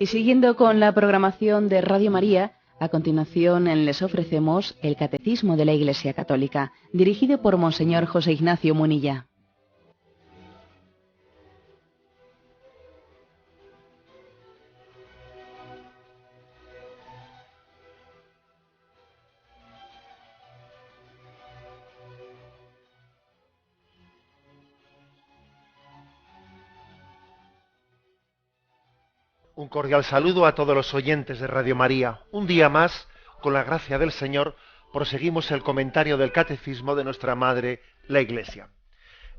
Y siguiendo con la programación de Radio María, a continuación les ofrecemos el Catecismo de la Iglesia Católica, dirigido por Monseñor José Ignacio Munilla. Un cordial saludo a todos los oyentes de Radio María. Un día más, con la gracia del Señor, proseguimos el comentario del Catecismo de nuestra Madre, la Iglesia.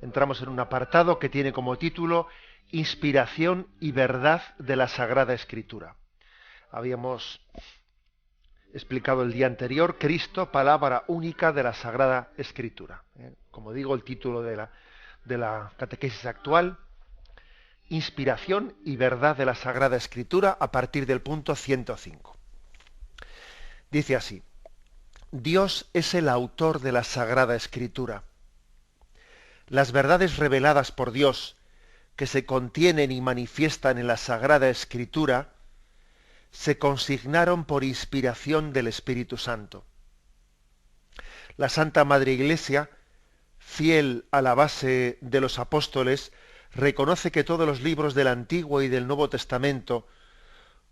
Entramos en un apartado que tiene como título Inspiración y verdad de la Sagrada Escritura. Habíamos explicado el día anterior, Cristo, palabra única de la Sagrada Escritura. Como digo, el título de la catequesis actual, Inspiración y verdad de la Sagrada Escritura, a partir del punto 105. Dice así: Dios es el autor de la Sagrada Escritura. Las verdades reveladas por Dios, que se contienen y manifiestan en la Sagrada Escritura, se consignaron por inspiración del Espíritu Santo. La Santa Madre Iglesia, fiel a la base de los apóstoles, reconoce que todos los libros del Antiguo y del Nuevo Testamento,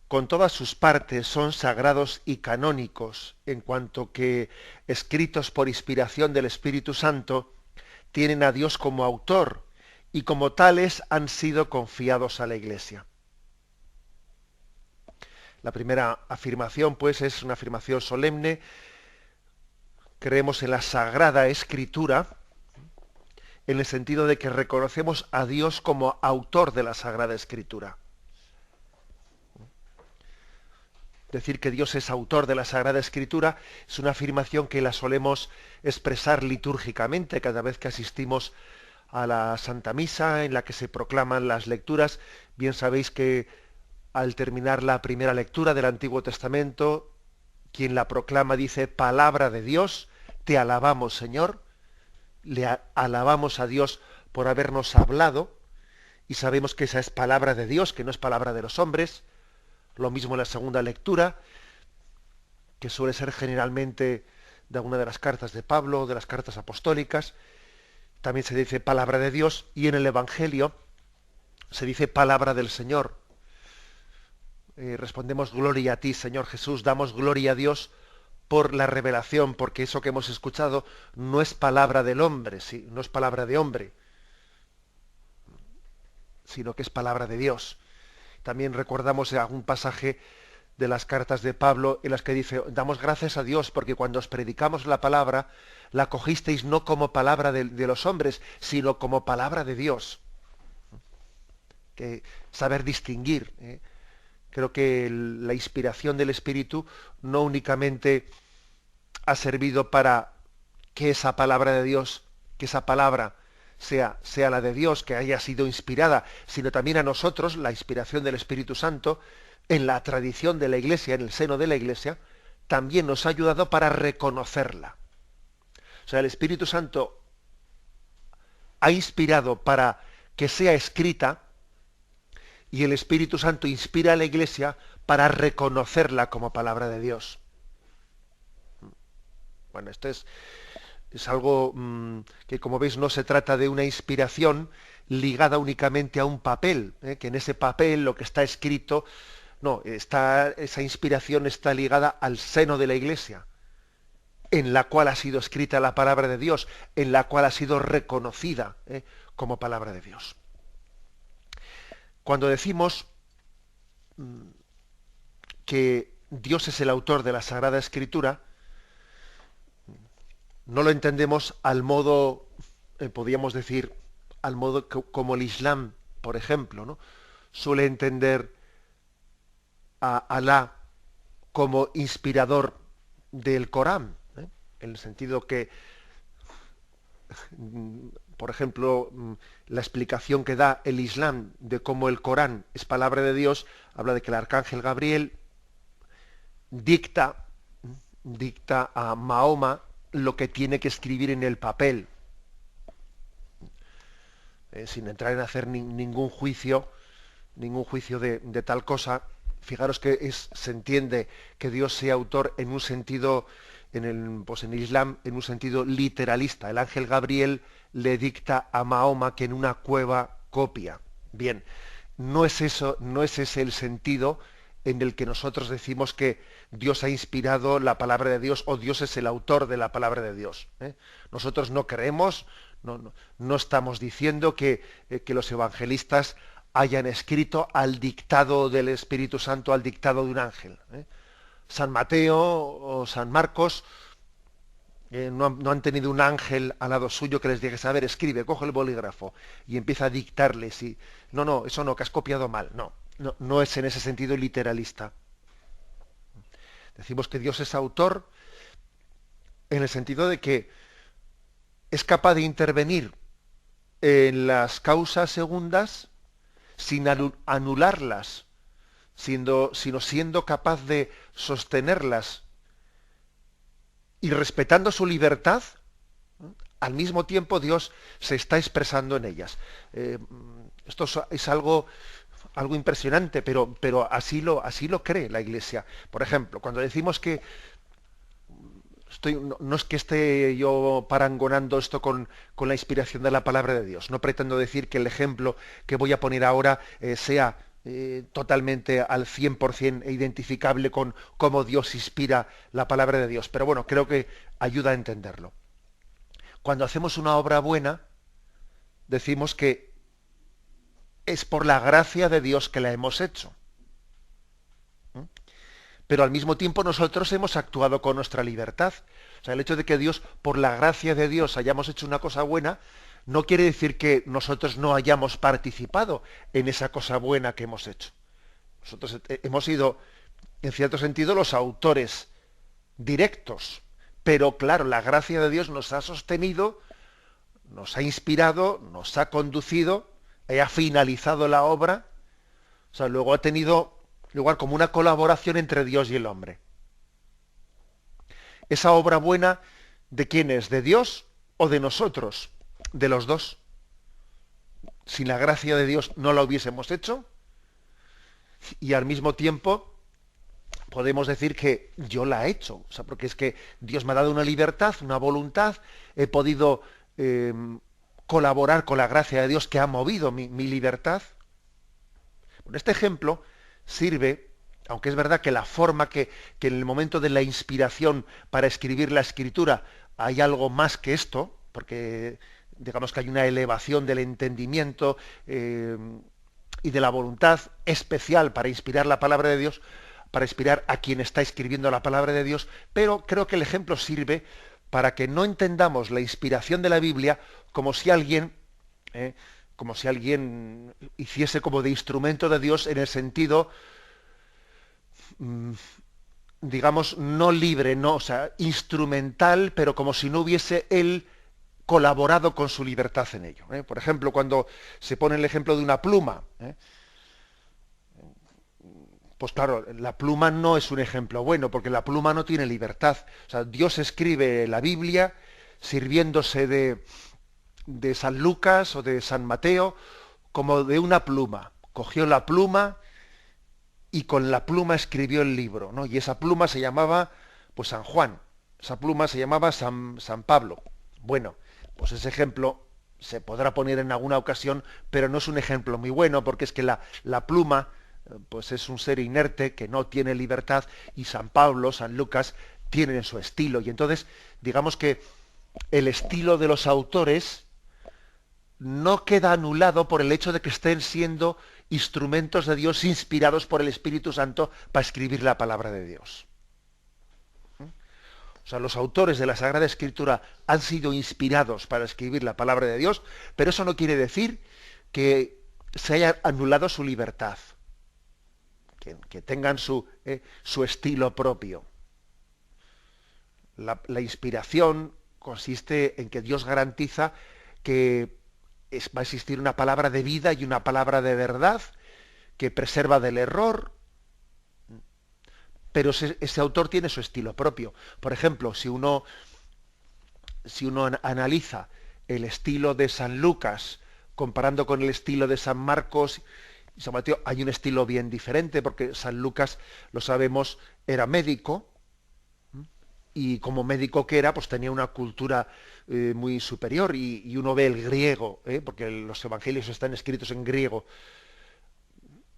con todas sus partes, son sagrados y canónicos, en cuanto que, escritos por inspiración del Espíritu Santo, tienen a Dios como autor y como tales han sido confiados a la Iglesia. La primera afirmación, pues, es una afirmación solemne. Creemos en la Sagrada Escritura, en el sentido de que reconocemos a Dios como autor de la Sagrada Escritura. Decir que Dios es autor de la Sagrada Escritura es una afirmación que la solemos expresar litúrgicamente cada vez que asistimos a la Santa Misa, en la que se proclaman las lecturas. Bien sabéis que al terminar la primera lectura del Antiguo Testamento, quien la proclama dice: Palabra de Dios, te alabamos, Señor. Le alabamos a Dios por habernos hablado, y sabemos que esa es palabra de Dios, que no es palabra de los hombres. Lo mismo en la segunda lectura, que suele ser generalmente de alguna de las cartas de Pablo, de las cartas apostólicas. También se dice palabra de Dios, y en el Evangelio se dice palabra del Señor. Respondemos: gloria a ti, Señor Jesús. Damos gloria a Dios por la revelación, porque eso que hemos escuchado no es palabra del hombre, ¿sí? No es palabra de hombre, sino que es palabra de Dios. También recordamos algún pasaje de las cartas de Pablo en las que dice: damos gracias a Dios porque cuando os predicamos la palabra, la cogisteis no como palabra de los hombres, sino como palabra de Dios. Que saber distinguir. Creo que la inspiración del Espíritu no únicamente ha servido para que esa palabra de Dios, que esa palabra sea la de Dios, que haya sido inspirada, sino también a nosotros, la inspiración del Espíritu Santo, en la tradición de la Iglesia, en el seno de la Iglesia, también nos ha ayudado para reconocerla. O sea, el Espíritu Santo ha inspirado para que sea escrita, y el Espíritu Santo inspira a la Iglesia para reconocerla como palabra de Dios. Bueno, esto es algo que, como veis, no se trata de una inspiración ligada únicamente a un papel, que en ese papel lo que está escrito, no, esa inspiración está ligada al seno de la Iglesia, en la cual ha sido escrita la palabra de Dios, en la cual ha sido reconocida como palabra de Dios. Cuando decimos que Dios es el autor de la Sagrada Escritura, no lo entendemos al modo, podríamos decir, al modo como el Islam, por ejemplo, ¿no? Suele entender a Alá como inspirador del Corán, en el sentido que, por ejemplo, la explicación que da el Islam de cómo el Corán es palabra de Dios, habla de que el arcángel Gabriel dicta a Mahoma lo que tiene que escribir en el papel, sin entrar en hacer ningún juicio de tal cosa, Fijaros que se entiende que Dios sea autor en un sentido, pues en el Islam, en un sentido literalista. El ángel Gabriel le dicta a Mahoma que en una cueva copia. Bien, no es eso, no es ese el sentido en el que nosotros decimos que Dios ha inspirado la palabra de Dios o Dios es el autor de la palabra de Dios. Nosotros no creemos, no estamos diciendo que los evangelistas hayan escrito al dictado del Espíritu Santo, al dictado de un ángel. San Mateo o San Marcos no han tenido un ángel al lado suyo que les diga, a ver, escribe, coge el bolígrafo y empieza a dictarles. No, eso no, que has copiado mal. No es en ese sentido literalista. Decimos que Dios es autor en el sentido de que es capaz de intervenir en las causas segundas sin anularlas, sino siendo capaz de sostenerlas y respetando su libertad. Al mismo tiempo Dios se está expresando en ellas. Esto es algo impresionante, pero así lo cree la Iglesia. Por ejemplo, cuando decimos que no es que esté yo parangonando esto con la inspiración de la palabra de Dios. No pretendo decir que el ejemplo que voy a poner ahora sea totalmente al 100% identificable con cómo Dios inspira la palabra de Dios. Pero bueno, creo que ayuda a entenderlo. Cuando hacemos una obra buena, decimos que es por la gracia de Dios que la hemos hecho. Pero al mismo tiempo nosotros hemos actuado con nuestra libertad. O sea, el hecho de que Dios, por la gracia de Dios, hayamos hecho una cosa buena, no quiere decir que nosotros no hayamos participado en esa cosa buena que hemos hecho. Nosotros hemos sido, en cierto sentido, los autores directos. Pero claro, la gracia de Dios nos ha sostenido, nos ha inspirado, nos ha conducido, ha finalizado la obra. O sea, luego ha tenido lugar como una colaboración entre Dios y el hombre. Esa obra buena, ¿de quién es? ¿De Dios o de nosotros? De los dos. Sin la gracia de Dios no la hubiésemos hecho. Y al mismo tiempo podemos decir que yo la he hecho. O sea, porque es que Dios me ha dado una libertad, una voluntad. He podido colaborar con la gracia de Dios que ha movido mi libertad. Bueno, este ejemplo sirve, aunque es verdad que la forma que en el momento de la inspiración para escribir la escritura hay algo más que esto, porque digamos que hay una elevación del entendimiento y de la voluntad especial para inspirar la palabra de Dios, para inspirar a quien está escribiendo la palabra de Dios, pero creo que el ejemplo sirve para que no entendamos la inspiración de la Biblia como si alguien hiciese como de instrumento de Dios en el sentido, digamos, no libre, no, o sea, instrumental, pero como si no hubiese él colaborado con su libertad en ello. Por ejemplo, cuando se pone el ejemplo de una pluma, pues claro, la pluma no es un ejemplo bueno, porque la pluma no tiene libertad. O sea, Dios escribe la Biblia sirviéndose de San Lucas o de San Mateo como de una pluma. Cogió la pluma y con la pluma escribió el libro, ¿no? Y esa pluma se llamaba pues San Juan, esa pluma se llamaba San Pablo. Bueno, pues ese ejemplo se podrá poner en alguna ocasión, pero no es un ejemplo muy bueno, porque es que la pluma pues es un ser inerte que no tiene libertad, y San Pablo, San Lucas tienen su estilo, y entonces digamos que el estilo de los autores no queda anulado por el hecho de que estén siendo instrumentos de Dios inspirados por el Espíritu Santo para escribir la palabra de Dios. O sea, los autores de la Sagrada Escritura han sido inspirados para escribir la palabra de Dios, pero eso no quiere decir que se haya anulado su libertad, que tengan su estilo propio. La inspiración consiste en que Dios garantiza que va a existir una palabra de vida y una palabra de verdad que preserva del error, pero ese autor tiene su estilo propio. Por ejemplo, si uno analiza el estilo de San Lucas comparando con el estilo de San Marcos San Mateo hay un estilo bien diferente, porque San Lucas, lo sabemos, era médico, y como médico que era, pues tenía una cultura muy superior, y uno ve el griego, porque los evangelios están escritos en griego,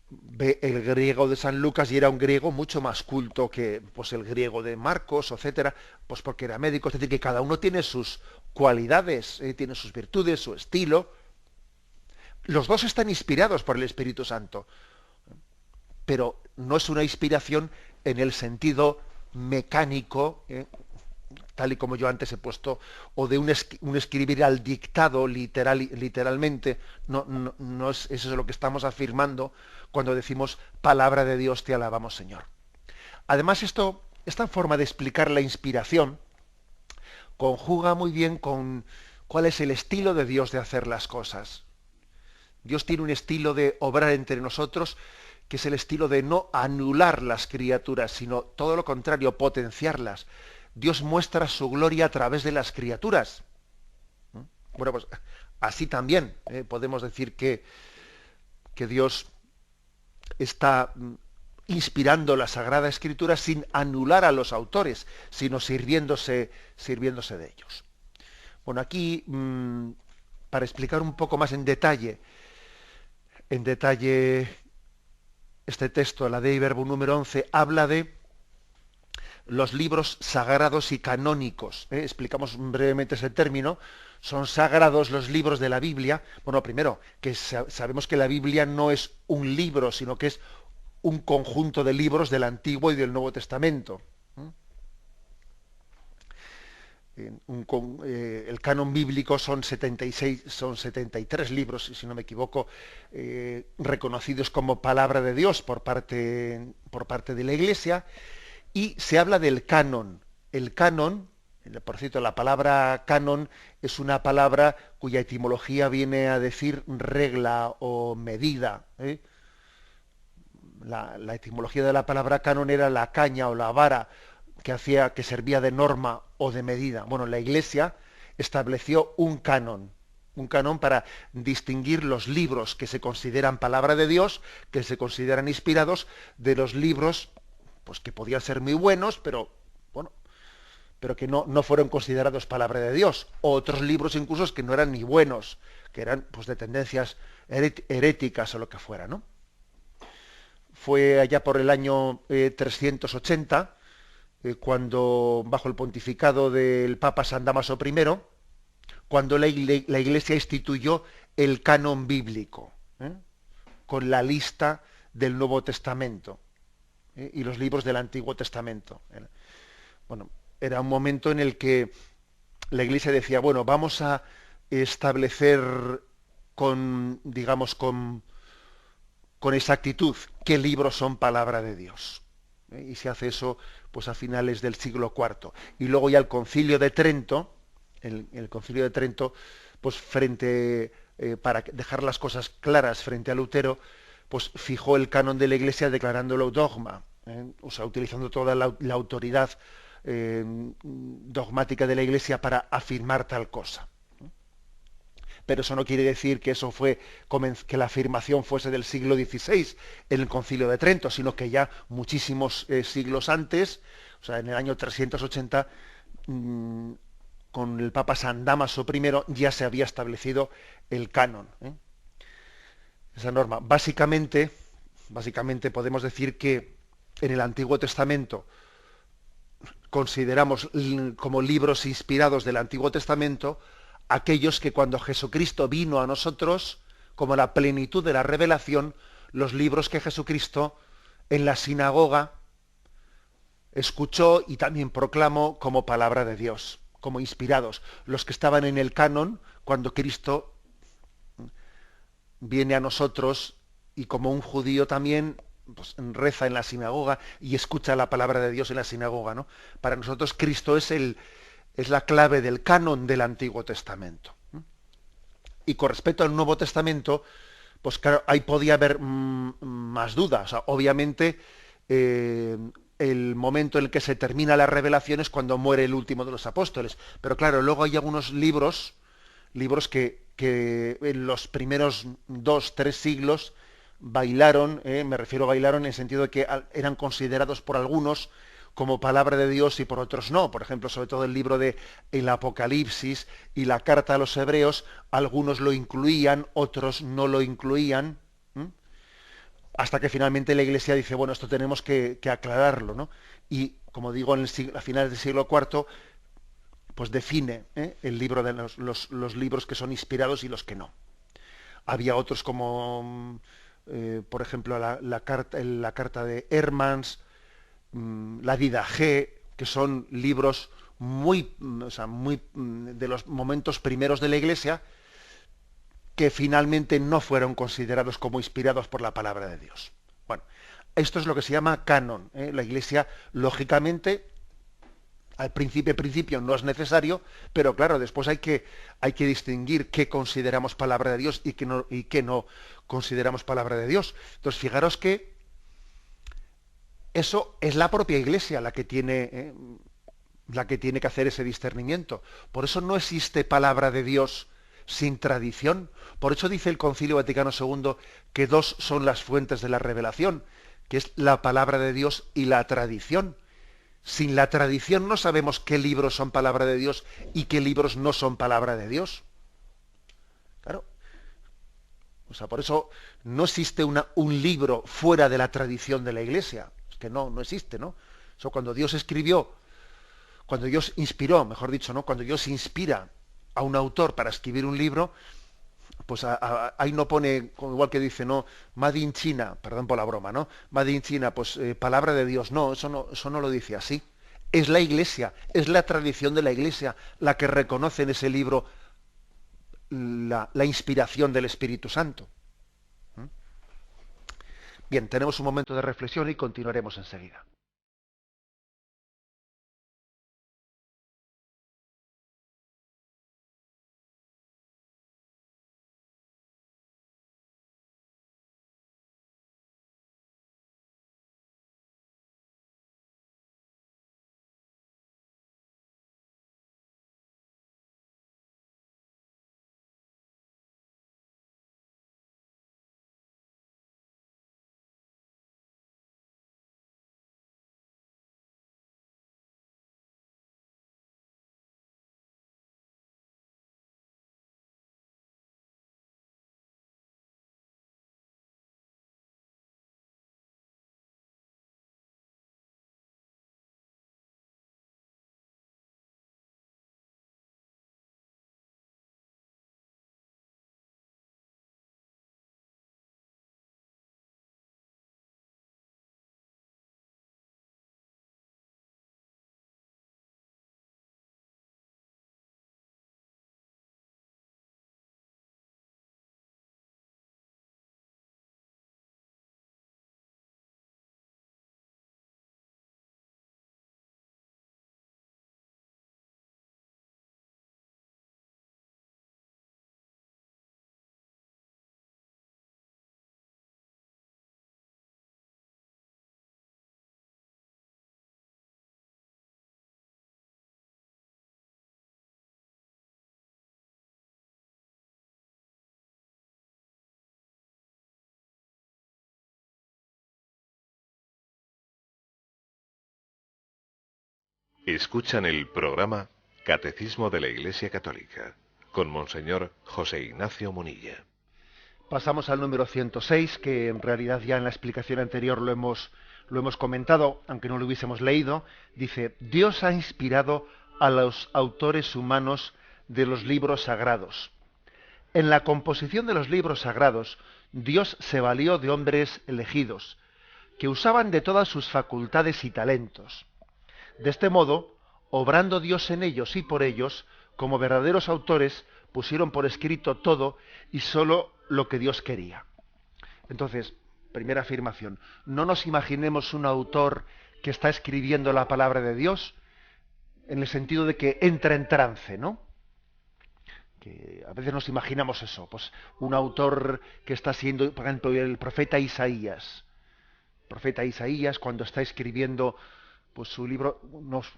ve el griego de San Lucas y era un griego mucho más culto que pues el griego de Marcos, etcétera, pues porque era médico. Es decir, que cada uno tiene sus cualidades, tiene sus virtudes, su estilo. Los dos están inspirados por el Espíritu Santo, pero no es una inspiración en el sentido mecánico, tal y como yo antes he puesto, o de un escribir al dictado literalmente. No es eso es lo que estamos afirmando cuando decimos palabra de Dios, te alabamos, Señor. Además, esta forma de explicar la inspiración conjuga muy bien con cuál es el estilo de Dios de hacer las cosas. Dios tiene un estilo de obrar entre nosotros que es el estilo de no anular las criaturas, sino todo lo contrario, potenciarlas. Dios muestra su gloria a través de las criaturas. Bueno, pues así también podemos decir que Dios está inspirando la Sagrada Escritura sin anular a los autores, sino sirviéndose de ellos. Bueno, aquí, para explicar un poco más en detalle este texto, la Dei Verbum número 11, habla de los libros sagrados y canónicos. Explicamos brevemente ese término. Son sagrados los libros de la Biblia. Bueno, primero, que sabemos que la Biblia no es un libro, sino que es un conjunto de libros del Antiguo y del Nuevo Testamento. El canon bíblico son 73 libros, si no me equivoco, reconocidos como palabra de Dios por parte de la Iglesia, y se habla del canon. El canon, por cierto, la palabra canon es una palabra cuya etimología viene a decir regla o medida. La etimología de la palabra canon era la caña o la vara que servía de norma o de medida. Bueno, la Iglesia estableció un canon para distinguir los libros que se consideran palabra de Dios, que se consideran inspirados, de los libros pues que podían ser muy buenos, pero que no fueron considerados palabra de Dios. O otros libros incluso que no eran ni buenos, que eran pues de tendencias heréticas o lo que fuera, ¿no? Fue allá por el año 380, cuando, bajo el pontificado del Papa San Dámaso I, cuando la Iglesia instituyó el canon bíblico, con la lista del Nuevo Testamento y los libros del Antiguo Testamento. Bueno, era un momento en el que la Iglesia decía, bueno, vamos a establecer con exactitud qué libros son palabra de Dios. Y se hace eso pues a finales del siglo IV. Y luego ya el Concilio de Trento, el Concilio de Trento, pues para dejar las cosas claras frente a Lutero, pues fijó el canon de la Iglesia declarándolo dogma, o sea, utilizando toda la autoridad dogmática de la Iglesia para afirmar tal cosa. Pero eso no quiere decir que que la afirmación fuese del siglo XVI en el Concilio de Trento, sino que ya muchísimos siglos antes, o sea, en el año 380, con el Papa San Dámaso I ya se había establecido el canon. Esa norma. Básicamente podemos decir que en el Antiguo Testamento consideramos como libros inspirados del Antiguo Testamento aquellos que cuando Jesucristo vino a nosotros, como la plenitud de la revelación, los libros que Jesucristo en la sinagoga escuchó y también proclamó como palabra de Dios, como inspirados, los que estaban en el canon cuando Cristo viene a nosotros y como un judío también pues, reza en la sinagoga y escucha la palabra de Dios en la sinagoga, ¿no? Para nosotros Cristo es la clave del canon del Antiguo Testamento. Y con respecto al Nuevo Testamento, pues claro, ahí podía haber más dudas. O sea, obviamente, el momento en el que se termina la revelación es cuando muere el último de los apóstoles. Pero claro, luego hay algunos libros que en los primeros 2-3 siglos bailaron, me refiero a bailaron en el sentido de que eran considerados por algunos como palabra de Dios y por otros no. Por ejemplo, sobre todo el libro de el Apocalipsis y la carta a los Hebreos, algunos lo incluían, otros no lo incluían, hasta que finalmente la Iglesia dice, bueno, esto tenemos que aclararlo, ¿no? Y, como digo, a finales del siglo IV, pues define el libro de los libros que son inspirados y los que no. Había otros como, por ejemplo, la carta de Hermans, la Didache, que son libros muy de los momentos primeros de la Iglesia, que finalmente no fueron considerados como inspirados por la palabra de Dios. Bueno, esto es lo que se llama canon. La Iglesia, lógicamente, al principio no es necesario, pero claro, después hay que distinguir qué consideramos palabra de Dios y qué no consideramos palabra de Dios. Entonces, fijaros que eso es la propia Iglesia la que tiene que hacer ese discernimiento. Por eso no existe palabra de Dios sin tradición. Por eso dice el Concilio Vaticano II que dos son las fuentes de la revelación, que es la palabra de Dios y la tradición. Sin la tradición no sabemos qué libros son palabra de Dios y qué libros no son palabra de Dios. Claro. O sea, por eso no existe un libro fuera de la tradición de la Iglesia. Es que no existe, ¿no? Eso cuando Dios inspiró, mejor dicho, ¿no? Cuando Dios inspira a un autor para escribir un libro, pues ahí no pone, igual que dice, no, Made in China, perdón por la broma, ¿no? Made in China, pues palabra de Dios. No, eso no lo dice así. Es la Iglesia, es la tradición de la Iglesia la que reconoce en ese libro la inspiración del Espíritu Santo. Bien, tenemos un momento de reflexión y continuaremos enseguida. Escuchan el programa Catecismo de la Iglesia Católica con Monseñor José Ignacio Munilla. Pasamos al número 106, que en realidad ya en la explicación anterior lo hemos comentado, aunque no lo hubiésemos leído. Dice: Dios ha inspirado a los autores humanos de los libros sagrados. En la composición de los libros sagrados, Dios se valió de hombres elegidos, que usaban de todas sus facultades y talentos. De este modo, obrando Dios en ellos y por ellos, como verdaderos autores, pusieron por escrito todo y sólo lo que Dios quería. Entonces, primera afirmación, no nos imaginemos un autor que está escribiendo la palabra de Dios en el sentido de que entra en trance, ¿no? Que a veces nos imaginamos eso, pues un autor que está siendo, por ejemplo, el profeta Isaías. El profeta Isaías, cuando está escribiendo pues su libro,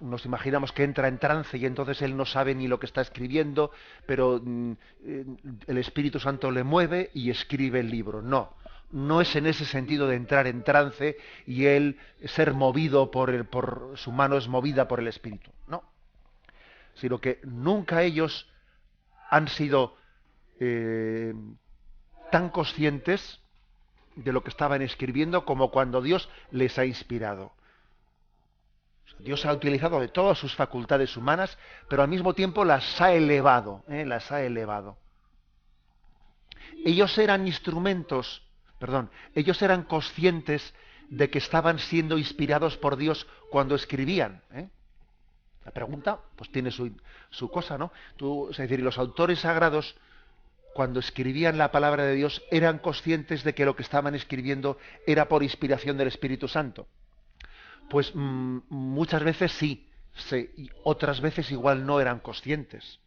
nos imaginamos que entra en trance y entonces él no sabe ni lo que está escribiendo, pero el Espíritu Santo le mueve y escribe el libro. No, no es en ese sentido de entrar en trance y él ser movido por su mano es movida por el Espíritu, no, sino que nunca ellos han sido tan conscientes de lo que estaban escribiendo como cuando Dios les ha inspirado. Dios ha utilizado de todas sus facultades humanas, pero al mismo tiempo las ha elevado, las ha elevado. Ellos eran ellos eran conscientes de que estaban siendo inspirados por Dios cuando escribían. La pregunta, pues tiene su cosa, ¿no? Es decir, los autores sagrados, cuando escribían la palabra de Dios, eran conscientes de que lo que estaban escribiendo era por inspiración del Espíritu Santo. Pues muchas veces sí, y otras veces igual no eran conscientes.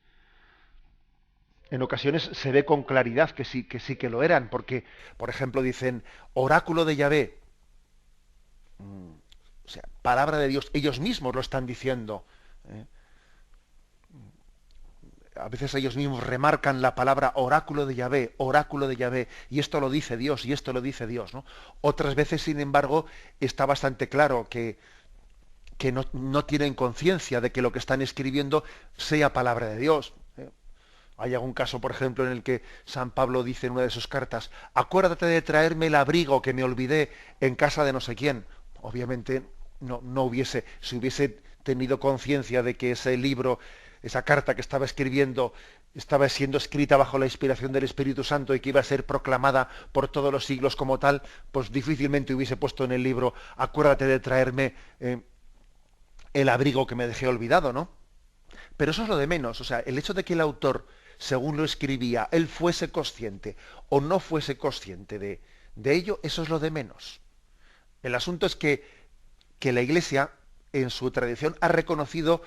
En ocasiones se ve con claridad que sí que lo eran, porque, por ejemplo, dicen oráculo de Yahvé, o sea, palabra de Dios, ellos mismos lo están diciendo. A veces ellos mismos remarcan la palabra oráculo de Yahvé, y esto lo dice Dios, y esto lo dice Dios, ¿no? Otras veces, sin embargo, está bastante claro que no tienen conciencia de que lo que están escribiendo sea palabra de Dios. Hay algún caso, por ejemplo, en el que San Pablo dice en una de sus cartas, acuérdate de traerme el abrigo que me olvidé en casa de no sé quién. Obviamente si hubiese tenido conciencia de que ese libro, esa carta que estaba escribiendo, estaba siendo escrita bajo la inspiración del Espíritu Santo y que iba a ser proclamada por todos los siglos como tal, pues difícilmente hubiese puesto en el libro, acuérdate de traerme el abrigo que me dejé olvidado, ¿no? Pero eso es lo de menos. O sea, el hecho de que el autor, según lo escribía, él fuese consciente o no fuese consciente de ello, eso es lo de menos. El asunto es que la Iglesia, en su tradición, ha reconocido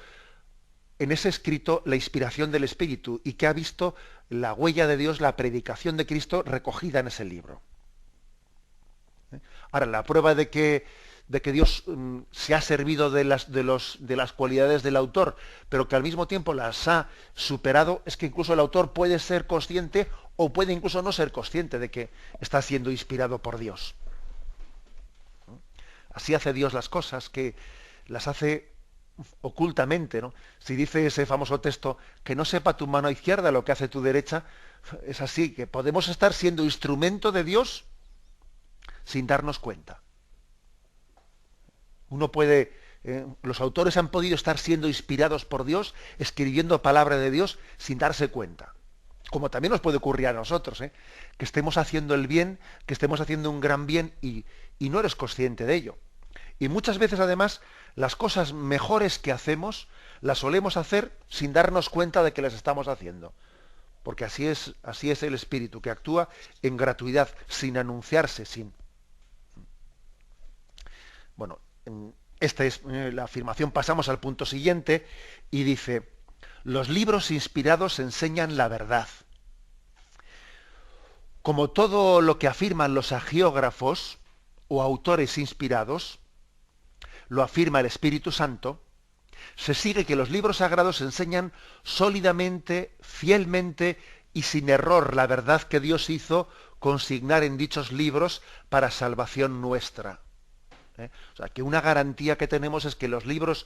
en ese escrito la inspiración del Espíritu y que ha visto la huella de Dios, la predicación de Cristo recogida en ese libro. Ahora, la prueba de que Dios se ha servido de las cualidades del autor, pero que al mismo tiempo las ha superado, es que incluso el autor puede ser consciente o puede incluso no ser consciente de que está siendo inspirado por Dios. Así hace Dios las cosas, que las hace ocultamente, ¿no? Si dice ese famoso texto, que no sepa tu mano izquierda lo que hace tu derecha, es así, que podemos estar siendo instrumento de Dios sin darnos cuenta. Los autores han podido estar siendo inspirados por Dios, escribiendo palabra de Dios sin darse cuenta. Como también nos puede ocurrir a nosotros, que estemos haciendo el bien, que estemos haciendo un gran bien y no eres consciente de ello. Y muchas veces, además, las cosas mejores que hacemos las solemos hacer sin darnos cuenta de que las estamos haciendo. Porque así es el Espíritu, que actúa en gratuidad, sin anunciarse, Bueno, esta es la afirmación. Pasamos al punto siguiente y dice, los libros inspirados enseñan la verdad. Como todo lo que afirman los agiógrafos o autores inspirados, lo afirma el Espíritu Santo, se sigue que los libros sagrados enseñan sólidamente, fielmente y sin error la verdad que Dios hizo consignar en dichos libros para salvación nuestra. O sea, que una garantía que tenemos es que los libros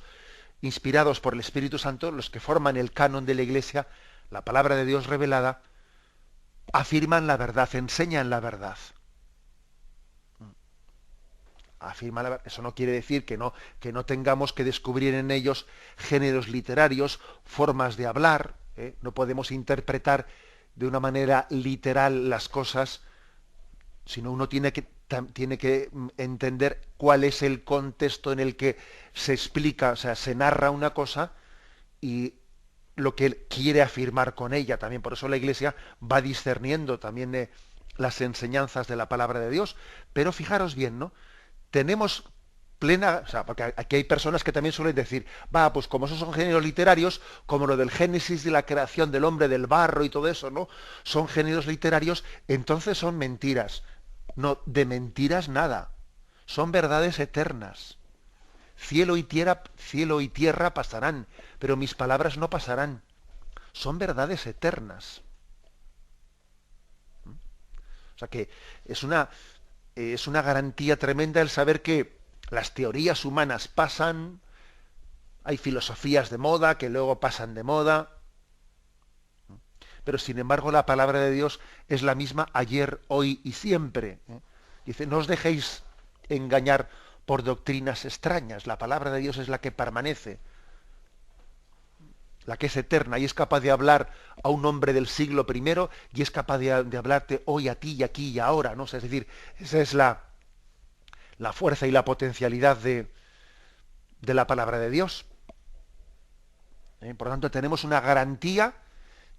inspirados por el Espíritu Santo, los que forman el canon de la Iglesia, la palabra de Dios revelada, afirman la verdad, enseñan la verdad. Eso no quiere decir que no tengamos que descubrir en ellos géneros literarios, formas de hablar, no podemos interpretar de una manera literal las cosas, sino uno tiene que entender cuál es el contexto en el que se explica, o sea, se narra una cosa y lo que él quiere afirmar con ella también. Por eso la Iglesia va discerniendo también las enseñanzas de la palabra de Dios. Pero fijaros bien, ¿no? Tenemos plena, o sea, porque aquí hay personas que también suelen decir, pues como esos son géneros literarios, como lo del Génesis de la creación del hombre, del barro y todo eso, ¿no? Son géneros literarios, entonces son mentiras. No, de mentiras nada. Son verdades eternas. Cielo y tierra pasarán, pero mis palabras no pasarán. Son verdades eternas. O sea que es una es una garantía tremenda el saber que las teorías humanas pasan, hay filosofías de moda que luego pasan de moda, pero sin embargo la palabra de Dios es la misma ayer, hoy y siempre. Dice, no os dejéis engañar por doctrinas extrañas, la palabra de Dios es la que permanece, la que es eterna y es capaz de hablar a un hombre del siglo I y es capaz de hablarte hoy a ti y aquí y ahora, ¿no? O sea, es decir, esa es la fuerza y la potencialidad de la palabra de Dios. Por lo tanto, tenemos una garantía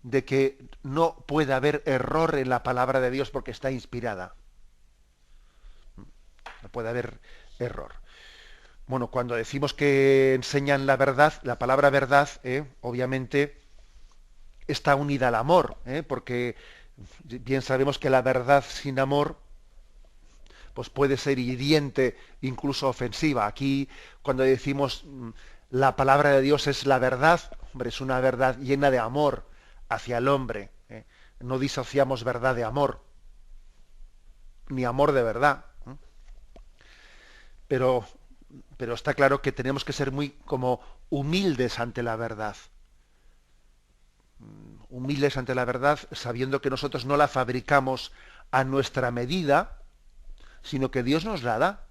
de que no puede haber error en la palabra de Dios porque está inspirada. No puede haber error. Bueno, cuando decimos que enseñan la verdad, la palabra verdad, obviamente, está unida al amor, porque bien sabemos que la verdad sin amor pues puede ser hiriente, incluso ofensiva. Aquí, cuando decimos la palabra de Dios es la verdad, hombre, es una verdad llena de amor hacia el hombre. No disociamos verdad de amor, ni amor de verdad. Pero está claro que tenemos que ser muy como humildes ante la verdad. Humildes ante la verdad, sabiendo que nosotros no la fabricamos a nuestra medida, sino que Dios nos la da.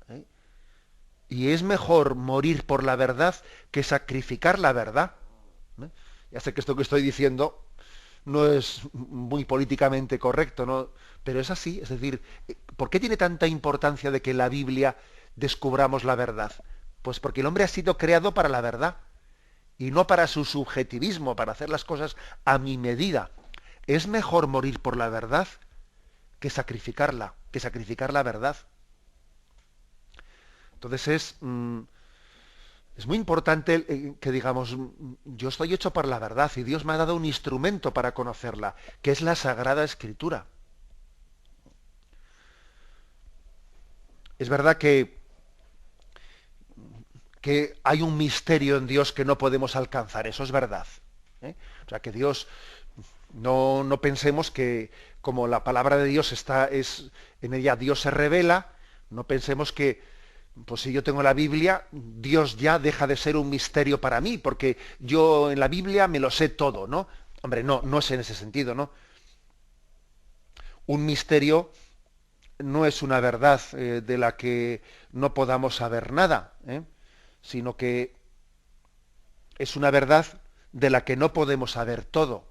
Y es mejor morir por la verdad que sacrificar la verdad. Ya sé que esto que estoy diciendo no es muy políticamente correcto, ¿no? Pero es así. Es decir, ¿por qué tiene tanta importancia de que en la Biblia descubramos la verdad? Pues porque el hombre ha sido creado para la verdad y no para su subjetivismo, para hacer las cosas a mi medida. Es mejor morir por la verdad que sacrificar la verdad. Entonces es muy importante que digamos, yo estoy hecho para la verdad y Dios me ha dado un instrumento para conocerla, que es la Sagrada Escritura. Es verdad que hay un misterio en Dios que no podemos alcanzar, eso es verdad. O sea, que Dios, no pensemos que como la palabra de Dios en ella Dios se revela, no pensemos que pues si yo tengo la Biblia, Dios ya deja de ser un misterio para mí, porque yo en la Biblia me lo sé todo, ¿no? Hombre, no es en ese sentido, ¿no? Un misterio no es una verdad de la que no podamos saber nada, sino que es una verdad de la que no podemos saber todo.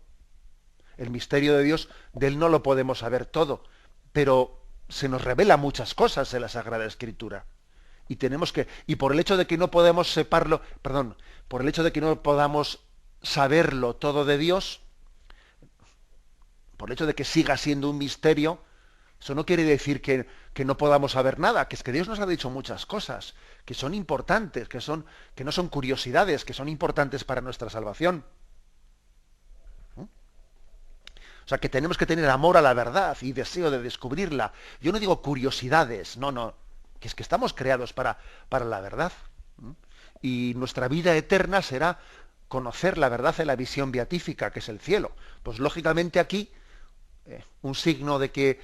El misterio de Dios, de él no lo podemos saber todo, pero se nos revela muchas cosas en la Sagrada Escritura. Y por el hecho de que no podemos por el hecho de que no podamos saberlo todo de Dios, por el hecho de que siga siendo un misterio, eso no quiere decir que no podamos saber nada, que es que Dios nos ha dicho muchas cosas, que son importantes, que no son curiosidades, que son importantes para nuestra salvación. O sea, que tenemos que tener amor a la verdad y deseo de descubrirla. Yo no digo curiosidades, no. Que es que estamos creados para la verdad. Y nuestra vida eterna será conocer la verdad en la visión beatífica, que es el cielo. Pues lógicamente aquí, un signo de que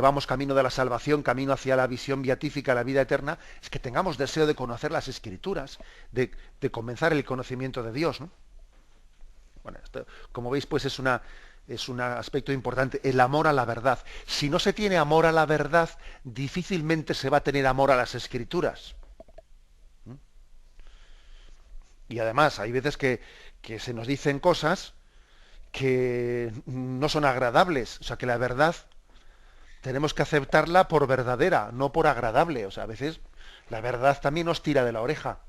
vamos camino de la salvación, camino hacia la visión beatífica, la vida eterna, es que tengamos deseo de conocer las Escrituras, de comenzar el conocimiento de Dios, ¿no? Bueno, esto, como veis, pues es un aspecto importante, el amor a la verdad. Si no se tiene amor a la verdad, difícilmente se va a tener amor a las Escrituras. Y además, hay veces que se nos dicen cosas que no son agradables. O sea, que la verdad tenemos que aceptarla por verdadera, no por agradable. O sea, a veces la verdad también nos tira de la oreja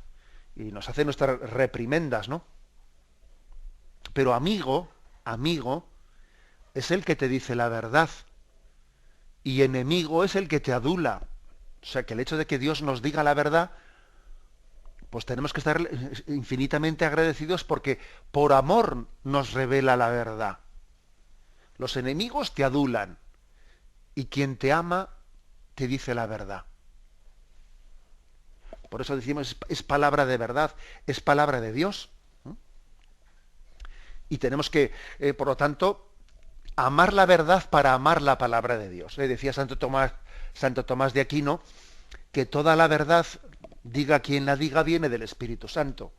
y nos hace nuestras reprimendas, ¿no? Pero amigo, es el que te dice la verdad y enemigo es el que te adula. O sea, que el hecho de que Dios nos diga la verdad, pues tenemos que estar infinitamente agradecidos porque por amor nos revela la verdad. Los enemigos te adulan y quien te ama te dice la verdad. Por eso decimos, es palabra de verdad, es palabra de Dios. Y tenemos que, por lo tanto, amar la verdad para amar la palabra de Dios. Decía Santo Tomás de Aquino que toda la verdad, diga quien la diga, viene del Espíritu Santo.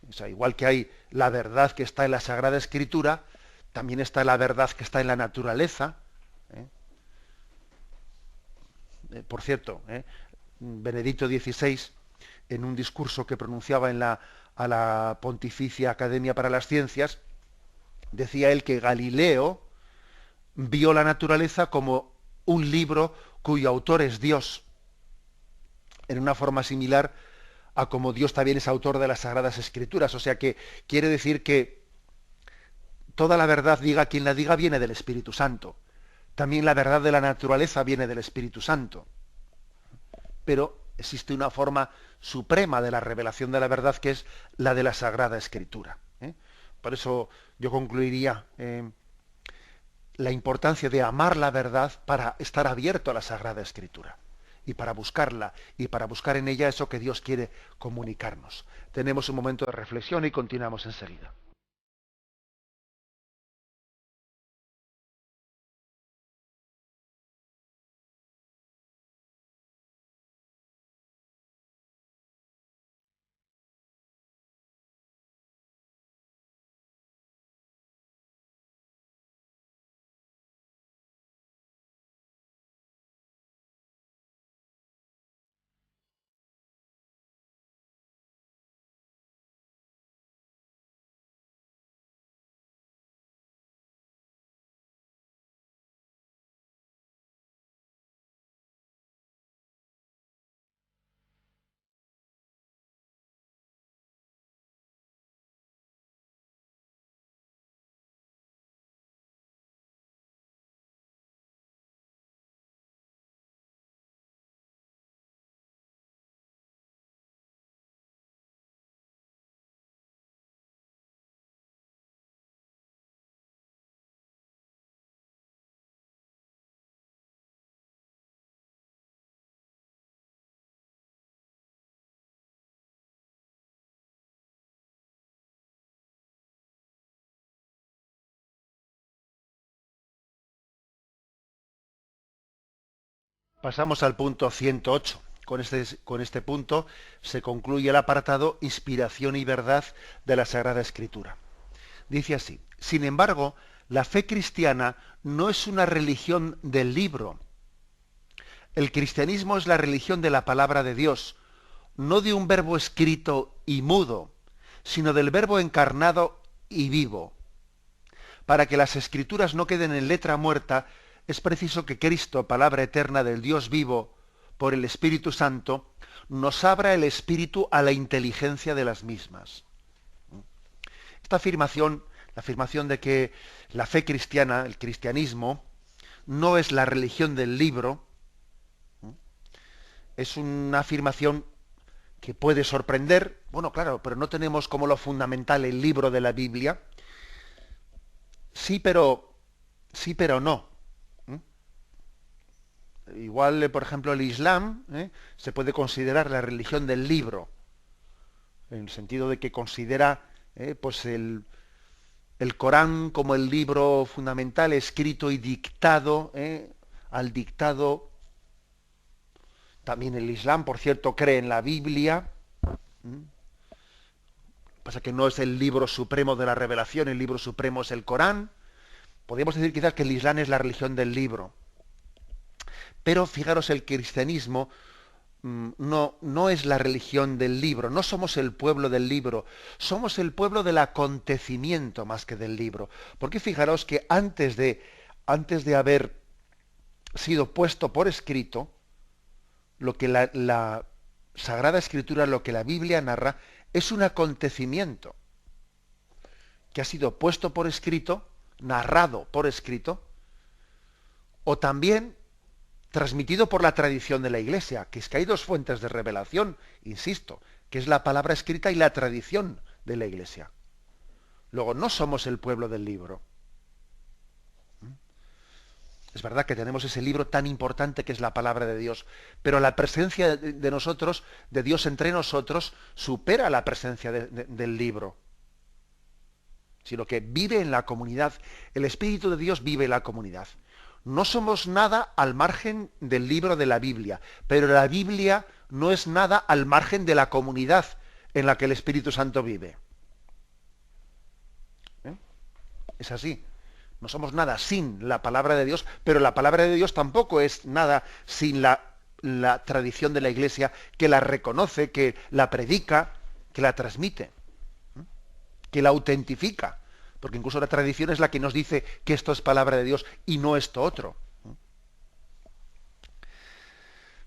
O sea, igual que hay la verdad que está en la Sagrada Escritura, también está la verdad que está en la naturaleza. Por cierto, Benedicto XVI, en un discurso que pronunciaba a la Pontificia Academia para las Ciencias, decía él que Galileo vio la naturaleza como un libro cuyo autor es Dios, en una forma similar a como Dios también es autor de las Sagradas Escrituras. O sea que quiere decir que toda la verdad, diga quien la diga, viene del Espíritu Santo. También la verdad de la naturaleza viene del Espíritu Santo. Pero existe una forma suprema de la revelación de la verdad, que es la de la Sagrada Escritura. Por eso yo concluiría la importancia de amar la verdad para estar abierto a la Sagrada Escritura y para buscarla y para buscar en ella eso que Dios quiere comunicarnos. Tenemos un momento de reflexión y continuamos enseguida. Pasamos al punto 108. Con este punto se concluye el apartado Inspiración y verdad de la Sagrada Escritura. Dice así: sin embargo, la fe cristiana no es una religión del libro. El cristianismo es la religión de la palabra de Dios, no de un verbo escrito y mudo, sino del verbo encarnado y vivo. Para que las Escrituras no queden en letra muerta, es preciso que Cristo, palabra eterna del Dios vivo, por el Espíritu Santo, nos abra el espíritu a la inteligencia de las mismas. Esta afirmación, la afirmación de que la fe cristiana, el cristianismo, no es la religión del libro, es una afirmación que puede sorprender. Bueno, claro, pero no tenemos como lo fundamental el libro de la Biblia. Sí, pero no. Igual, por ejemplo, el Islam se puede considerar la religión del libro, en el sentido de que considera pues el Corán como el libro fundamental, escrito y dictado, al dictado. También el Islam, por cierto, cree en la Biblia. Pasa que no es el libro supremo de la revelación, el libro supremo es el Corán. Podríamos decir quizás que el Islam es la religión del libro. Pero fijaros, el cristianismo no es la religión del libro, no somos el pueblo del libro, somos el pueblo del acontecimiento más que del libro. Porque fijaros que antes de haber sido puesto por escrito, lo que la Sagrada Escritura, lo que la Biblia narra, es un acontecimiento que ha sido puesto por escrito, narrado por escrito, o también transmitido por la tradición de la Iglesia, que es que hay dos fuentes de revelación, insisto, que es la palabra escrita y la tradición de la Iglesia. Luego, no somos el pueblo del libro. Es verdad que tenemos ese libro tan importante que es la palabra de Dios, pero la presencia de nosotros, de Dios entre nosotros, supera la presencia del libro. sino que vive en la comunidad. El Espíritu de Dios vive en la comunidad. No somos nada al margen del libro de la Biblia, pero la Biblia no es nada al margen de la comunidad en la que el Espíritu Santo vive. Es así. No somos nada sin la palabra de Dios, pero la palabra de Dios tampoco es nada sin la tradición de la Iglesia, que la reconoce, que la predica, que la transmite, que la autentifica. Porque incluso la tradición es la que nos dice que esto es palabra de Dios y no esto otro.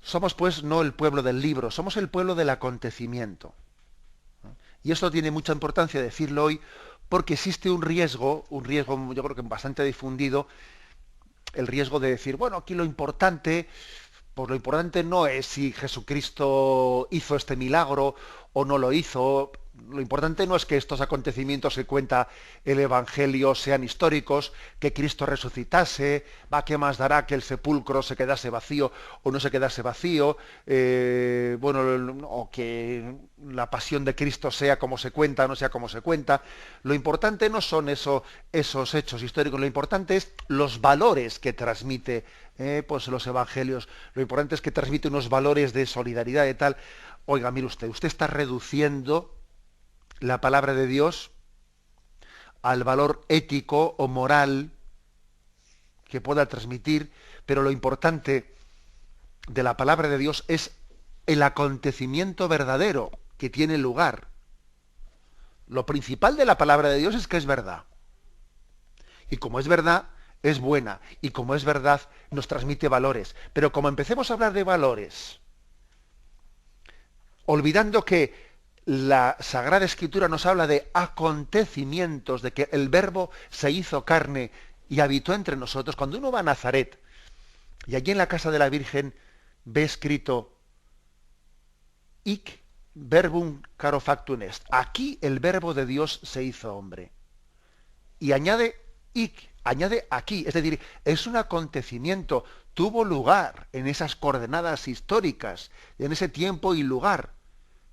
Somos pues no el pueblo del libro, somos el pueblo del acontecimiento. Y esto tiene mucha importancia decirlo hoy, porque existe un riesgo yo creo que bastante difundido, el riesgo de decir, bueno, aquí lo importante no es si Jesucristo hizo este milagro o no lo hizo. Lo importante no es que estos acontecimientos que cuenta el Evangelio sean históricos, que Cristo resucitase, ¿qué más dará que el sepulcro se quedase vacío o no se quedase vacío? O que la pasión de Cristo sea como se cuenta o no sea como se cuenta. Lo importante no son esos hechos históricos, lo importante es los valores que transmite los Evangelios. Lo importante es que transmite unos valores de solidaridad y tal. Oiga, mire usted está reduciendo la palabra de Dios al valor ético o moral que pueda transmitir, pero lo importante de la palabra de Dios es el acontecimiento verdadero que tiene lugar. Lo principal de la palabra de Dios es que es verdad. Y como es verdad, es buena. Y como es verdad, nos transmite valores. Pero como empecemos a hablar de valores, olvidando que la Sagrada Escritura nos habla de acontecimientos, de que el Verbo se hizo carne y habitó entre nosotros. Cuando uno va a Nazaret y allí en la casa de la Virgen ve escrito hic verbum caro factum est. Aquí el Verbo de Dios se hizo hombre. Y añade hic, añade aquí. Es decir, es un acontecimiento, tuvo lugar en esas coordenadas históricas, en ese tiempo y lugar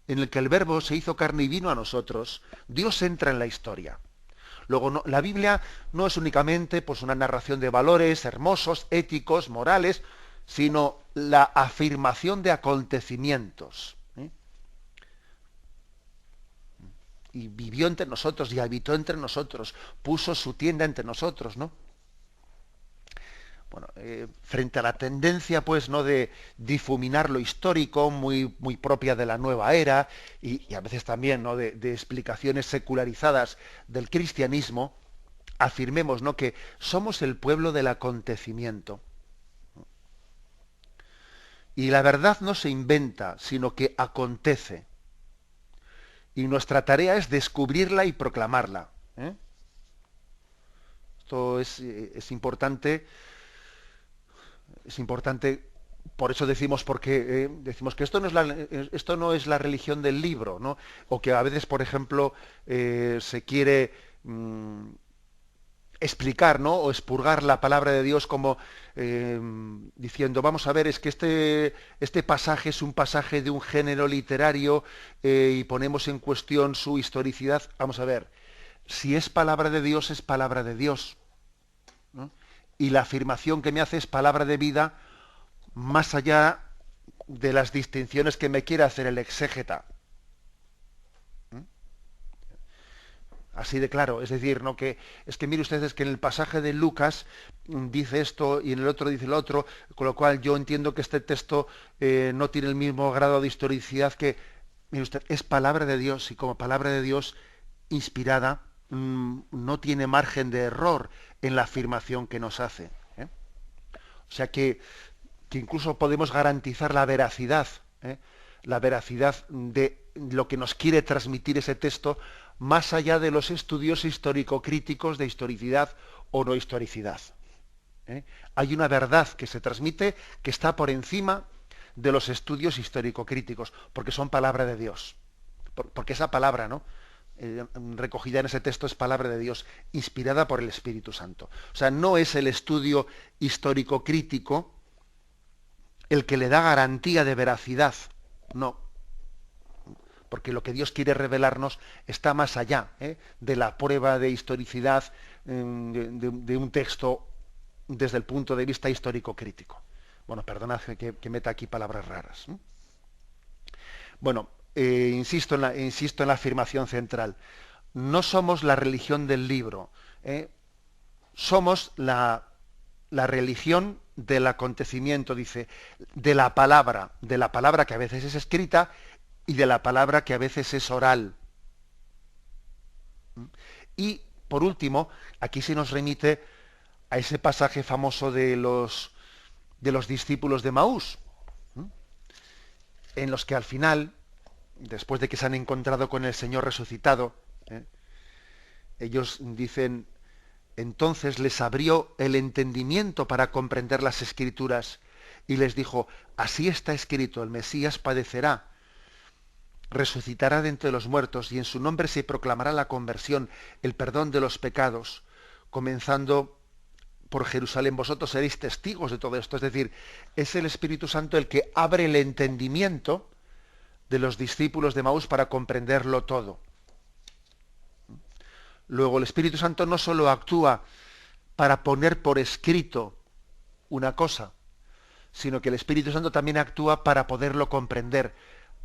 en el que el Verbo se hizo carne y vino a nosotros. Dios entra en la historia. Luego, la Biblia no es únicamente una narración de valores hermosos, éticos, morales, sino la afirmación de acontecimientos. Y vivió entre nosotros y habitó entre nosotros, puso su tienda entre nosotros, ¿no? Bueno, frente a la tendencia, ¿no?, de difuminar lo histórico, muy, muy propia de la nueva era, y a veces también, ¿no?, de explicaciones secularizadas del cristianismo, afirmemos, ¿no?, que somos el pueblo del acontecimiento. Y la verdad no se inventa, sino que acontece. Y nuestra tarea es descubrirla y proclamarla. Esto es importante. Es importante, por eso decimos que esto no es la religión del libro, ¿no? O que a veces, por ejemplo, se quiere explicar, ¿no?, o expurgar la palabra de Dios como diciendo, vamos a ver, es que este pasaje es un pasaje de un género literario y ponemos en cuestión su historicidad. Vamos a ver, si es palabra de Dios, es palabra de Dios, ¿no? Y la afirmación que me hace es palabra de vida, más allá de las distinciones que me quiera hacer el exégeta. Así de claro, es decir, ¿no?, que mire ustedes que en el pasaje de Lucas dice esto y en el otro dice lo otro, con lo cual yo entiendo que este texto no tiene el mismo grado de historicidad que, mire usted, es palabra de Dios, y como palabra de Dios inspirada, no tiene margen de error en la afirmación que nos hace. O sea que incluso podemos garantizar la veracidad de lo que nos quiere transmitir ese texto, más allá de los estudios histórico-críticos de historicidad o no historicidad. Hay una verdad que se transmite que está por encima de los estudios histórico-críticos, porque son palabra de Dios. Porque esa palabra, ¿no?, recogida en ese texto es palabra de Dios, inspirada por el Espíritu Santo. O sea, no es el estudio histórico-crítico el que le da garantía de veracidad, no. porque lo que Dios quiere revelarnos está más allá de la prueba de historicidad de un texto desde el punto de vista histórico-crítico. Bueno, perdonad que meta aquí palabras raras. Bueno, insisto en la afirmación central. No somos la religión del libro, somos la religión del acontecimiento, dice, de la palabra que a veces es escrita y de la palabra que a veces es oral. Y, por último, aquí se nos remite a ese pasaje famoso de los discípulos de Maús, en los que al final, después de que se han encontrado con el Señor resucitado, ellos dicen, entonces les abrió el entendimiento para comprender las Escrituras y les dijo, así está escrito, el Mesías padecerá, resucitará de entre los muertos y en su nombre se proclamará la conversión, el perdón de los pecados, comenzando por Jerusalén. Vosotros seréis testigos de todo esto. Es decir, es el Espíritu Santo el que abre el entendimiento de los discípulos de Maús para comprenderlo todo. Luego, el Espíritu Santo no solo actúa para poner por escrito una cosa, sino que el Espíritu Santo también actúa para poderlo comprender.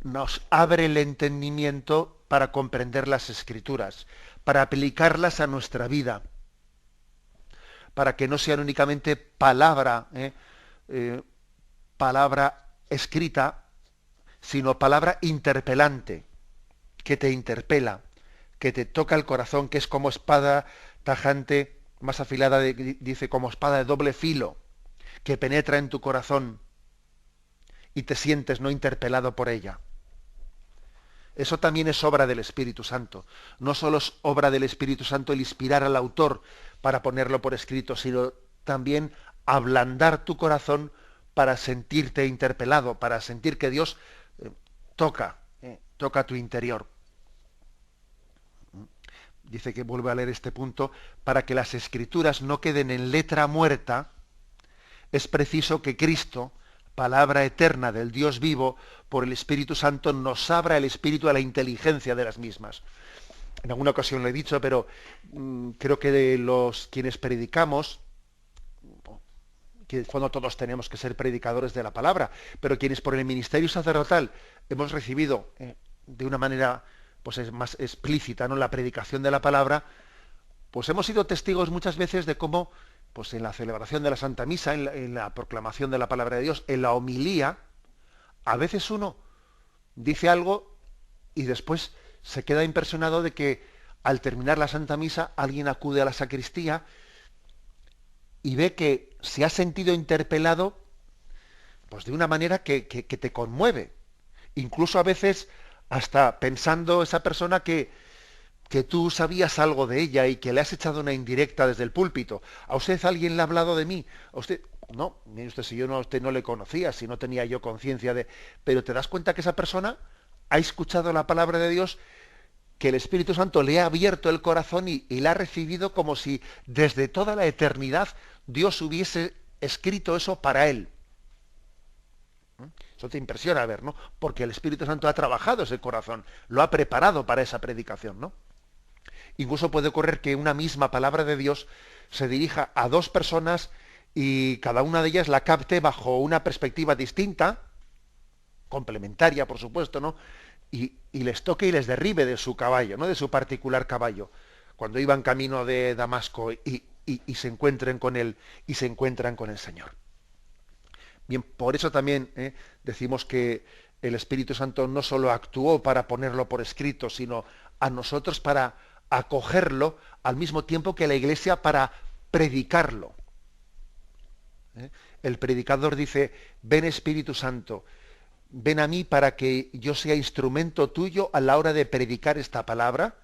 Nos abre el entendimiento para comprender las Escrituras, para aplicarlas a nuestra vida, para que no sean únicamente palabra escrita, sino palabra interpelante, que te interpela, que te toca el corazón, que es como espada tajante, más afilada, dice, como espada de doble filo, que penetra en tu corazón y te sientes no interpelado por ella. Eso también es obra del Espíritu Santo. No solo es obra del Espíritu Santo el inspirar al autor para ponerlo por escrito, sino también ablandar tu corazón para sentirte interpelado, para sentir que Dios toca tu interior. Dice que vuelve a leer este punto, para que las Escrituras no queden en letra muerta, es preciso que Cristo, palabra eterna del Dios vivo, por el Espíritu Santo nos abra el espíritu a la inteligencia de las mismas. En alguna ocasión lo he dicho, pero creo que de quienes predicamos, que cuando todos tenemos que ser predicadores de la palabra, pero quienes por el ministerio sacerdotal hemos recibido de una manera pues es más explícita, ¿no?, la predicación de la palabra, pues hemos sido testigos muchas veces de cómo, pues en la celebración de la Santa Misa, en la proclamación de la palabra de Dios, en la homilía, a veces uno dice algo y después se queda impresionado de que al terminar la Santa Misa alguien acude a la sacristía y ve que se ha sentido interpelado pues de una manera que te conmueve. Incluso a veces hasta pensando esa persona que tú sabías algo de ella y que le has echado una indirecta desde el púlpito. ¿A usted alguien le ha hablado de mí? ¿A usted? No, mire usted, si yo a usted no le conocía, si no tenía yo conciencia de... Pero te das cuenta que esa persona ha escuchado la palabra de Dios, que el Espíritu Santo le ha abierto el corazón y la ha recibido como si desde toda la eternidad Dios hubiese escrito eso para él. Eso te impresiona ver, ¿no? Porque el Espíritu Santo ha trabajado ese corazón, lo ha preparado para esa predicación, ¿no? Incluso puede ocurrir que una misma palabra de Dios se dirija a dos personas y cada una de ellas la capte bajo una perspectiva distinta, complementaria, por supuesto, ¿no? Y les toque y les derribe de su caballo, ¿no?, de su particular caballo, cuando iban camino de Damasco y se encuentren con él y se encuentran con el Señor. Bien, por eso también decimos que el Espíritu Santo no solo actuó para ponerlo por escrito, sino a nosotros para acogerlo, al mismo tiempo que la Iglesia para predicarlo. El predicador dice, ven Espíritu Santo, ven a mí para que yo sea instrumento tuyo a la hora de predicar esta palabra,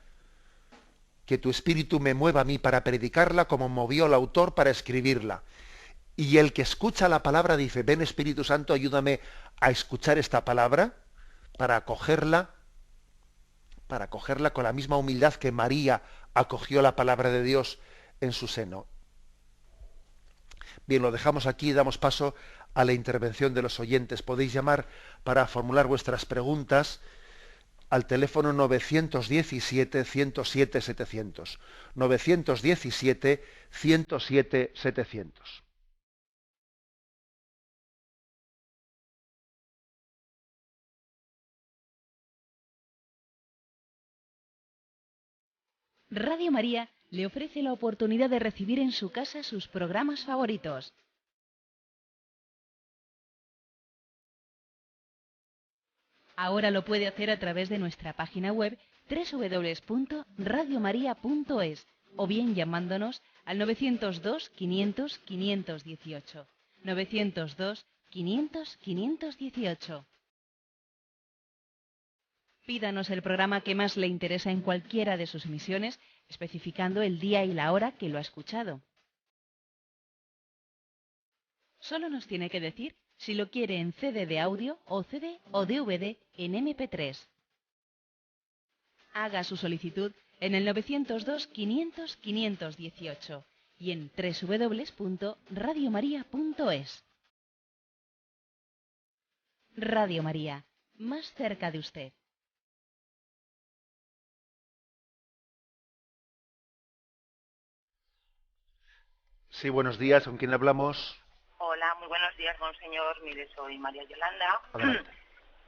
que tu Espíritu me mueva a mí para predicarla como movió al autor para escribirla. Y el que escucha la palabra dice, ven Espíritu Santo, ayúdame a escuchar esta palabra, para acogerla con la misma humildad que María acogió la palabra de Dios en su seno. Bien, lo dejamos aquí y damos paso a la intervención de los oyentes. Podéis llamar para formular vuestras preguntas al teléfono 917-107-700. 917-107-700. Radio María le ofrece la oportunidad de recibir en su casa sus programas favoritos. Ahora lo puede hacer a través de nuestra página web www.radiomaria.es o bien llamándonos al 902 500 518. 902 500 518. Pídanos el programa que más le interesa en cualquiera de sus emisiones, especificando el día y la hora que lo ha escuchado. Solo nos tiene que decir si lo quiere en CD de audio o CD o DVD en MP3. Haga su solicitud en el 902 500 518 y en www.radiomaria.es. Radio María, más cerca de usted. Sí, buenos días, ¿con quién hablamos? Hola, muy buenos días, monseñor. Mire, soy María Yolanda. Adelante.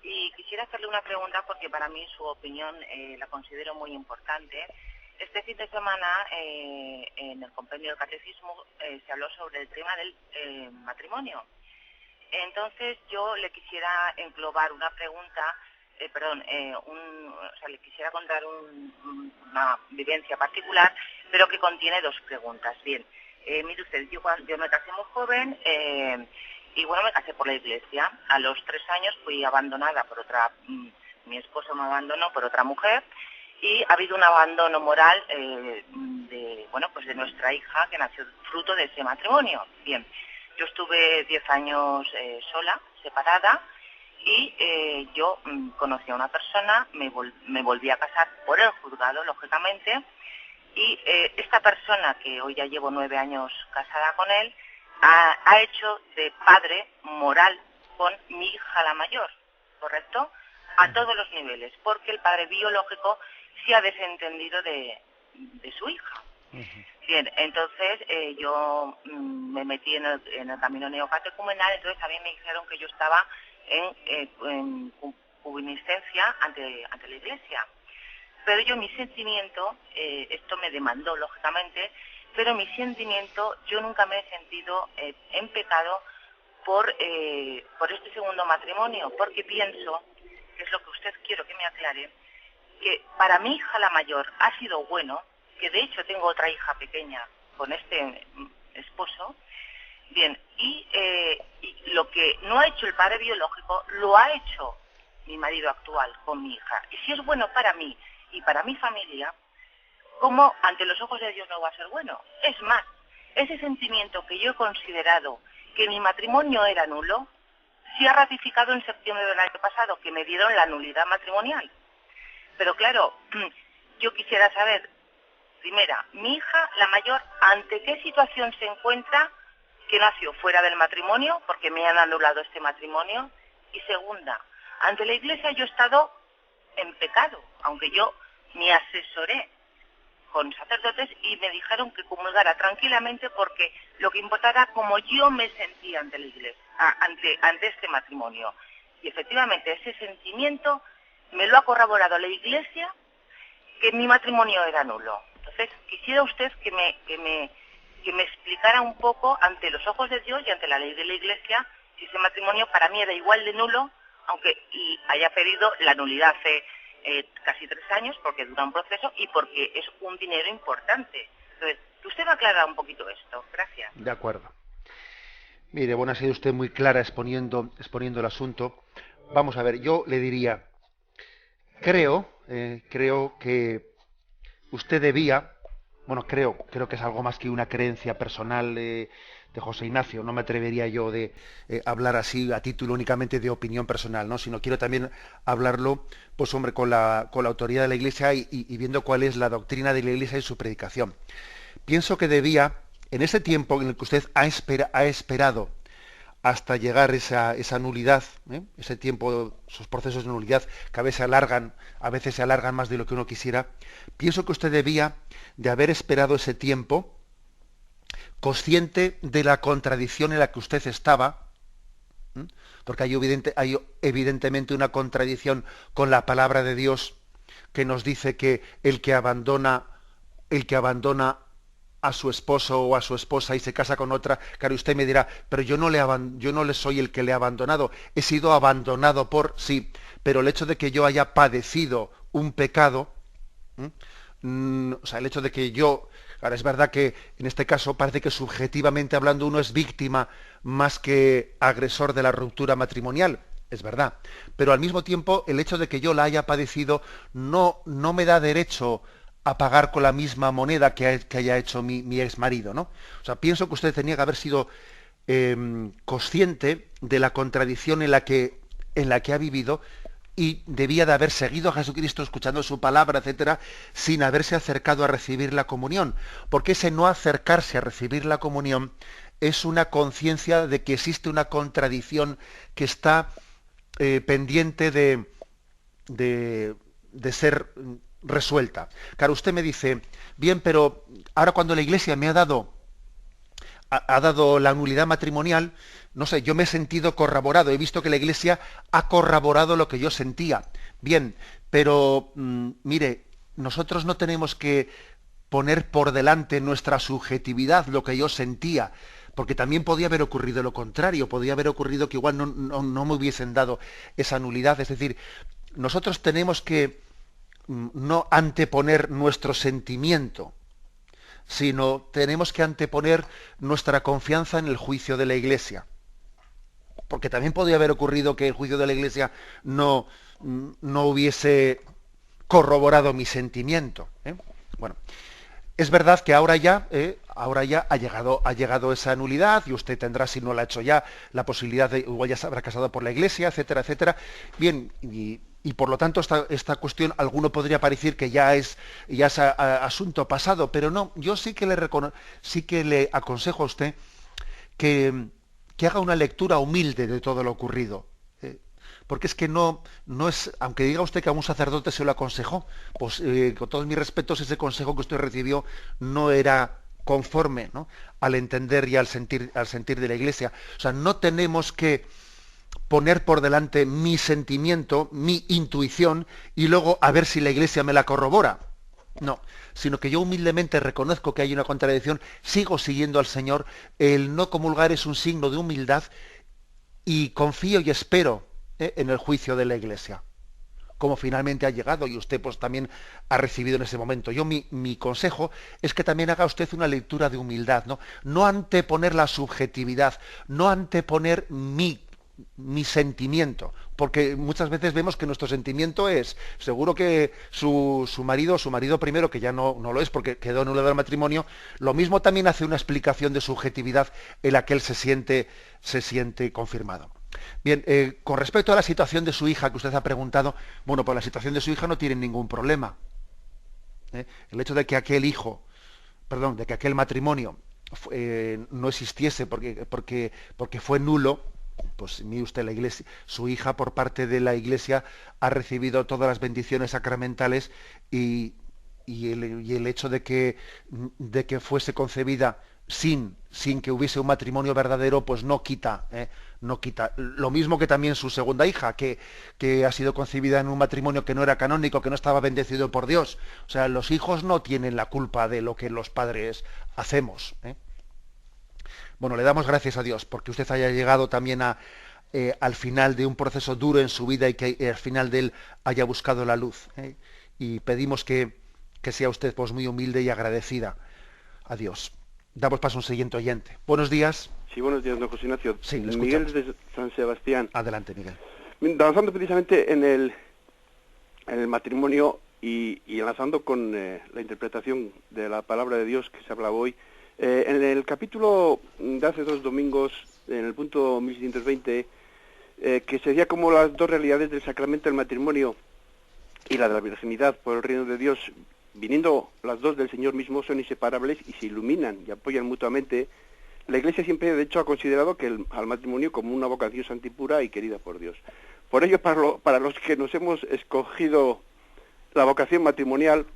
Y quisiera hacerle una pregunta porque para mí su opinión la considero muy importante. Este fin de semana, en el compendio del Catecismo, se habló sobre el tema del matrimonio. Entonces, yo le quisiera englobar una pregunta, le quisiera contar una vivencia particular, pero que contiene dos preguntas. Bien. Mire usted, yo me casé muy joven y bueno, me casé por la iglesia. A los 3 años fui abandonada por otra, mi esposo me abandonó por otra mujer y ha habido un abandono moral de nuestra hija que nació fruto de ese matrimonio. Bien, yo estuve 10 años sola, separada y yo conocí a una persona, me volví a casar por el juzgado, lógicamente. Y esta persona, que hoy ya llevo 9 años casada con él, ha hecho de padre moral con mi hija la mayor, ¿correcto? A todos los niveles, porque el padre biológico se ha desentendido de su hija. Bien, entonces yo me metí en el camino neocatecumenal, entonces a mí me dijeron que yo estaba en cubiniscencia ante la iglesia. Pero yo mi sentimiento, esto me demandó lógicamente, pero mi sentimiento, yo nunca me he sentido en pecado por este segundo matrimonio, porque pienso, que es lo que usted quiero que me aclare, que para mi hija la mayor ha sido bueno, que de hecho tengo otra hija pequeña con este esposo, bien, y lo que no ha hecho el padre biológico, lo ha hecho mi marido actual con mi hija. Y si es bueno para mí y para mi familia, ¿cómo ante los ojos de Dios no va a ser bueno? Es más, ese sentimiento que yo he considerado que mi matrimonio era nulo, se ha ratificado en septiembre del año pasado, que me dieron la nulidad matrimonial. Pero claro, yo quisiera saber, primera, mi hija, la mayor, ¿ante qué situación se encuentra que nació fuera del matrimonio, porque me han anulado este matrimonio? Y segunda, ante la iglesia yo he estado en pecado, aunque yo me asesoré con sacerdotes y me dijeron que comulgara tranquilamente porque lo que importaba como yo me sentía ante la iglesia, ante este matrimonio. Y efectivamente ese sentimiento me lo ha corroborado la iglesia, que mi matrimonio era nulo. Entonces quisiera usted que me explicara un poco ante los ojos de Dios y ante la ley de la iglesia si ese matrimonio para mí era igual de nulo, aunque haya pedido la nulidad hace casi 3 años, porque dura un proceso y porque es un dinero importante. Entonces, usted va a aclarar un poquito esto. Gracias. De acuerdo. Mire, bueno, ha sido usted muy clara exponiendo el asunto. Vamos a ver, yo le diría, creo que usted debía, bueno, creo que es algo más que una creencia personal de José Ignacio, no me atrevería yo de hablar así a título únicamente de opinión personal, ¿no? Sino quiero también hablarlo, pues hombre, con la autoridad de la Iglesia y viendo cuál es la doctrina de la Iglesia y su predicación. Pienso que debía, en ese tiempo en el que usted ha esperado hasta llegar esa nulidad, ese tiempo, esos procesos de nulidad que a veces se alargan más de lo que uno quisiera. Pienso que usted debía de haber esperado ese tiempo, consciente de la contradicción en la que usted estaba, porque hay evidentemente una contradicción con la palabra de Dios que nos dice que el que abandona a su esposo o a su esposa y se casa con otra, claro, usted me dirá, pero yo no le soy el que le ha abandonado, he sido abandonado por, sí, pero el hecho de que yo haya padecido un pecado, o sea, el hecho de que yo, ahora es verdad que en este caso parece que subjetivamente hablando uno es víctima más que agresor de la ruptura matrimonial, es verdad, pero al mismo tiempo el hecho de que yo la haya padecido no me da derecho a pagar con la misma moneda que haya hecho mi ex marido, ¿no? O sea, pienso que usted tenía que haber sido consciente de la contradicción en la que ha vivido y debía de haber seguido a Jesucristo escuchando su palabra, etcétera, sin haberse acercado a recibir la comunión, porque ese no acercarse a recibir la comunión es una conciencia de que existe una contradicción que está pendiente de ser resuelta. Claro, usted me dice, bien, pero ahora cuando la Iglesia me ha dado la nulidad matrimonial, no sé, yo me he sentido corroborado, he visto que la Iglesia ha corroborado lo que yo sentía. Bien, pero mire, nosotros no tenemos que poner por delante nuestra subjetividad, lo que yo sentía, porque también podía haber ocurrido lo contrario, podía haber ocurrido que igual no me hubiesen dado esa nulidad. Es decir, nosotros tenemos que no anteponer nuestro sentimiento, sino tenemos que anteponer nuestra confianza en el juicio de la Iglesia. Porque también podría haber ocurrido que el juicio de la Iglesia no hubiese corroborado mi sentimiento. Bueno, es verdad que ahora ya ha llegado esa nulidad y usted tendrá, si no la ha hecho ya, la posibilidad de, igual ya se habrá casado por la Iglesia, etcétera, etcétera. Bien, y por lo tanto esta cuestión, alguno podría parecer que ya es asunto pasado, pero no, yo sí que le aconsejo a usted que haga una lectura humilde de todo lo ocurrido. Porque es que no es, aunque diga usted que a un sacerdote se lo aconsejó, pues con todos mis respetos, ese consejo que usted recibió no era conforme, ¿no?, al entender y al sentir de la Iglesia. O sea, no tenemos que poner por delante mi sentimiento, mi intuición, y luego a ver si la Iglesia me la corrobora. No, sino que yo humildemente reconozco que hay una contradicción, sigo siguiendo al Señor, el no comulgar es un signo de humildad, y confío y espero en el juicio de la Iglesia, como finalmente ha llegado y usted pues también ha recibido en ese momento. Yo mi consejo es que también haga usted una lectura de humildad, no anteponer la subjetividad, no anteponer mi sentimiento, porque muchas veces vemos que nuestro sentimiento es, seguro que su marido primero, que ya no lo es porque quedó anulado el matrimonio, lo mismo también hace una explicación de subjetividad en la que él se siente confirmado. Bien, con respecto a la situación de su hija que usted ha preguntado, bueno, pues la situación de su hija no tiene ningún problema. El hecho de que de que aquel matrimonio no existiese porque fue nulo, pues mire usted, la Iglesia, su hija por parte de la Iglesia ha recibido todas las bendiciones sacramentales y el hecho de que fuese concebida sin que hubiese un matrimonio verdadero, pues no quita. Lo mismo que también su segunda hija, que ha sido concebida en un matrimonio que no era canónico, que no estaba bendecido por Dios. O sea, los hijos no tienen la culpa de lo que los padres hacemos. Bueno, le damos gracias a Dios porque usted haya llegado también al final de un proceso duro en su vida y que al final de él haya buscado la luz. Y pedimos que sea usted pues muy humilde y agradecida a Dios. Damos paso a un siguiente oyente. Buenos días. Sí, buenos días, don José Ignacio. Sí, le Miguel escuchamos. de San Sebastián. Adelante, Miguel. Avanzando precisamente en el matrimonio y enlazando con la interpretación de la palabra de Dios que se hablaba hoy, en el capítulo de hace 2 domingos, en el punto 1620, que se decía como las dos realidades del sacramento del matrimonio y la de la virginidad por el reino de Dios, viniendo las dos del Señor mismo, son inseparables y se iluminan y apoyan mutuamente la Iglesia siempre, de hecho, ha considerado que al matrimonio como una vocación santa y pura y querida por Dios. Por ello, para los que nos hemos escogido la vocación matrimonial,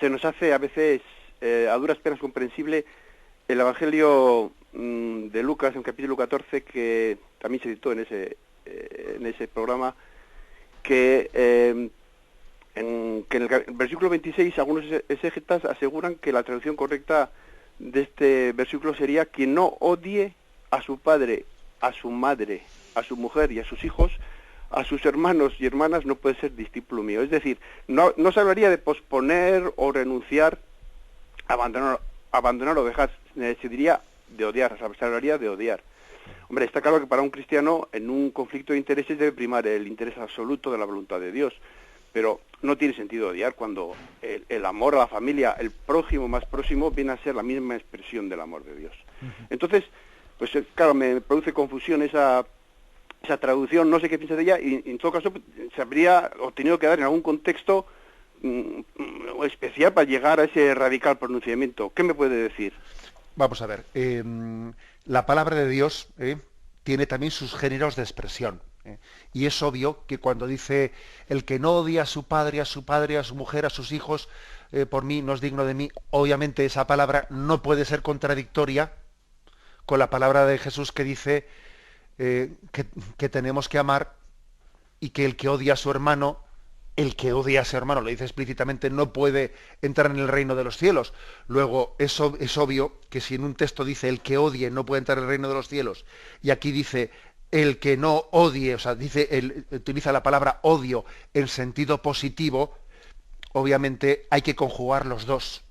se nos hace a veces a duras penas comprensible el Evangelio de Lucas, en capítulo 14, que también se editó en ese programa, que en el versículo 26 algunos exégetas aseguran que la traducción correcta de este versículo sería: quien no odie a su padre, a su madre, a su mujer y a sus hijos, a sus hermanos y hermanas, no puede ser discípulo mío. Es decir, no se hablaría de posponer o renunciar, abandonar o dejar, se diría de odiar, se hablaría de odiar. Hombre, está claro que para un cristiano en un conflicto de intereses debe primar el interés absoluto de la voluntad de Dios, pero no tiene sentido odiar cuando el amor a la familia, el prójimo más próximo, viene a ser la misma expresión del amor de Dios. Entonces, pues claro, me produce confusión esa traducción, no sé qué piensa de ella, y en todo caso se habría tenido que dar en algún contexto especial para llegar a ese radical pronunciamiento. ¿Qué me puede decir? Vamos a ver, la palabra de Dios tiene también sus géneros de expresión. Y es obvio que cuando dice: el que no odia a su padre, a su mujer, a sus hijos, por mí no es digno de mí, obviamente esa palabra no puede ser contradictoria con la palabra de Jesús que dice que tenemos que amar, y que el que odia a su hermano, lo dice explícitamente, no puede entrar en el reino de los cielos. Luego, es obvio que si en un texto dice: el que odie no puede entrar en el reino de los cielos, y aquí dice: el que no odie, o sea, utiliza la palabra odio en sentido positivo, obviamente hay que conjugar los dos.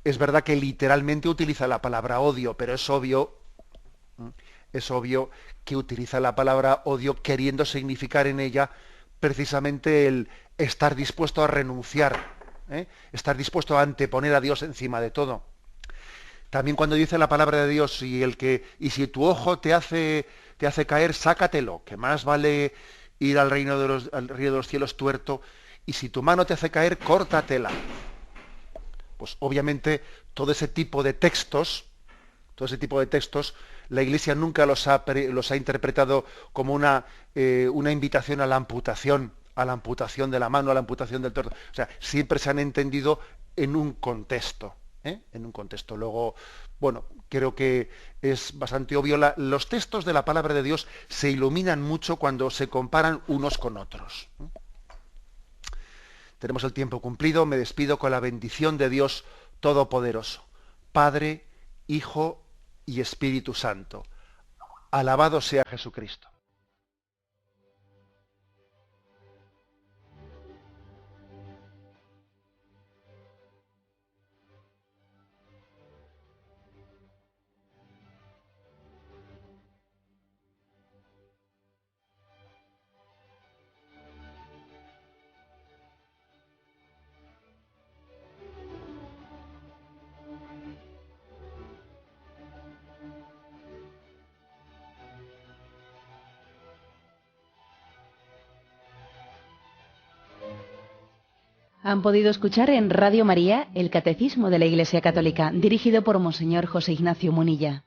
Es verdad que literalmente utiliza la palabra odio, pero es obvio que utiliza la palabra odio queriendo significar en ella precisamente el estar dispuesto a renunciar, estar dispuesto a anteponer a Dios encima de todo. También cuando dice la palabra de Dios: y si tu ojo te hace caer, sácatelo, que más vale ir al río de los cielos tuerto, y si tu mano te hace caer, córtatela. Pues obviamente todo ese tipo de textos, la Iglesia nunca los ha interpretado como una invitación a la amputación de la mano, a la amputación del torso. O sea, siempre se han entendido en un contexto. En un contexto. Luego, bueno, creo que es bastante obvio. Los textos de la palabra de Dios se iluminan mucho cuando se comparan unos con otros. Tenemos el tiempo cumplido. Me despido con la bendición de Dios Todopoderoso, Padre, Hijo y Espíritu Santo. Alabado sea Jesucristo. Han podido escuchar en Radio María el Catecismo de la Iglesia Católica, dirigido por Monseñor José Ignacio Munilla.